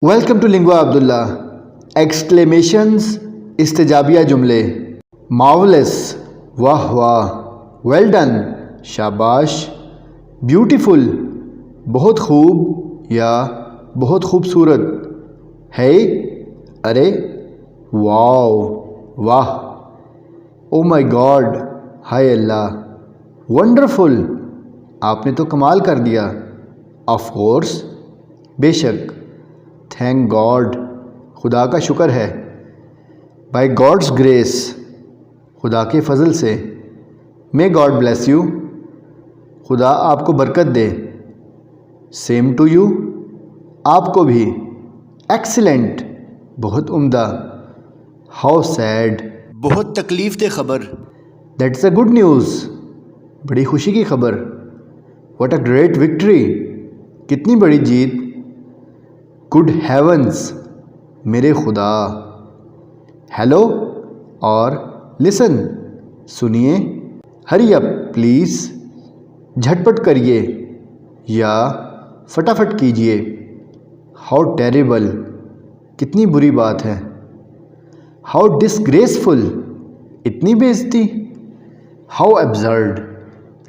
Welcome to LinguaAbdullah. Exclamations استعجابیہ جملے. Marvellous واہ واہ. ویل ڈن شاباش. بیوٹیفل بہت خوب یا بہت خوبصورت. ہے ارے. واو واہ. او مائی گاڈ ہائے اللہ. ونڈرفل آپ نے تو کمال کر دیا. آف کورس بے شک. تھینک گاڈ خدا کا شکر ہے. بائی گاڈس گریس خدا کے فضل سے. مے گاڈ بلیس یو خدا آپ کو برکت دے. سیم ٹو یو آپ کو بھی. ایکسیلنٹ بہت عمدہ. ہاؤ سیڈ بہت تکلیف دہ خبر. دیٹس اے گڈ نیوز بڑی خوشی کی خبر. واٹ اے گریٹ وکٹری کتنی بڑی جیت. گڈ ہیونز میرے خدا. ہیلو اور لسن سنیے. ہری اپ پلیز جھٹ پٹ کریے یا فٹافٹ کیجیے. ہاؤ ٹیریبل کتنی بری بات ہے. ہاؤ disgraceful اتنی بے عزتی. ہاؤ absurd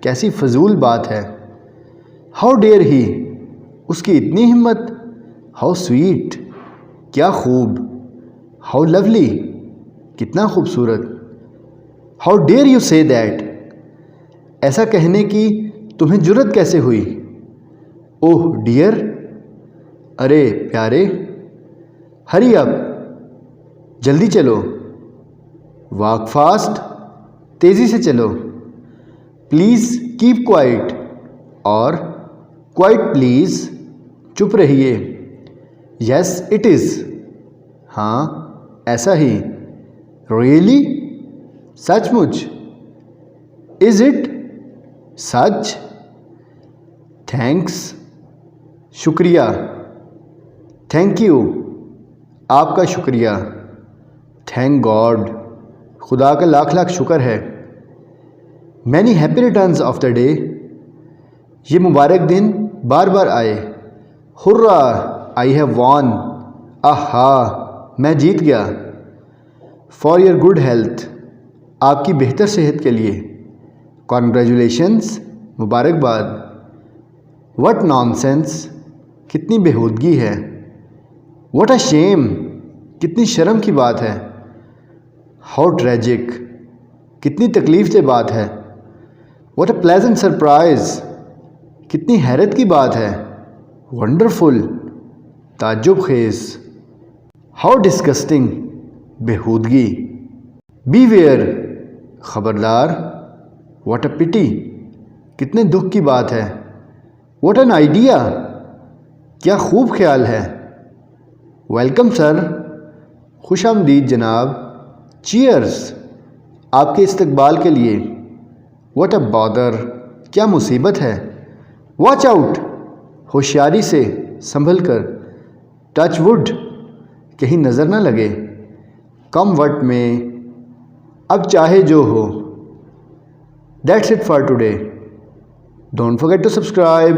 کیسی فضول بات ہے. ہاؤ ڈیئر ہی اس کی اتنی ہمت. ہاؤ سویٹ کیا خوب. ہاؤ لولی کتنا خوبصورت. ہاؤ ڈیئر یو سے دیٹ ایسا کہنے کی تمہیں جرأت کیسے ہوئی. اوہ ڈیئر ارے پیارے. ہری اپ جلدی چلو. واک فاسٹ تیزی سے چلو. پلیز کیپ کوائٹ اور کوائٹ پلیز چپ رہیے. یس اٹ از ہاں ایسا ہی. ریئلی سچ مچ. از اٹ سچ. تھینکس شکریہ. تھینک یو آپ کا شکریہ. تھینک گاڈ خدا کا لاکھ لاکھ شکر ہے. Many happy returns of the day یہ مبارک دن بار بار آئے. ہرا آئی ہیو وان آہا میں جیت گیا. فار یور گڈ ہیلتھ آپ کی بہتر صحت کے لیے. کانگریچولیشنز مبارکباد. وٹ نان سینس کتنی بیہودگی ہے. واٹ اے شیم کتنی شرم کی بات ہے. ہاؤ ٹریجک کتنی تکلیف دہ بات ہے. واٹ اے پلیزنٹ سرپرائز کتنی حیرت کی بات ہے. ونڈرفل تعجب خیز. ہاؤ ڈسگسٹنگ بیہودگی. بی ویئر خبردار. واٹ اے پٹی کتنے دکھ کی بات ہے. واٹ این آئیڈیا کیا خوب خیال ہے. ویلکم سر خوش آمدید جناب. چیئرز آپ کے استقبال کے لیے. واٹ اے بادر کیا مصیبت ہے. واچ آؤٹ ہوشیاری سے سنبھل کر. ٹچ وڈ کہیں نظر نہ لگے. کم وٹ میں اب چاہے جو ہو. That's it for today. Don't forget to subscribe.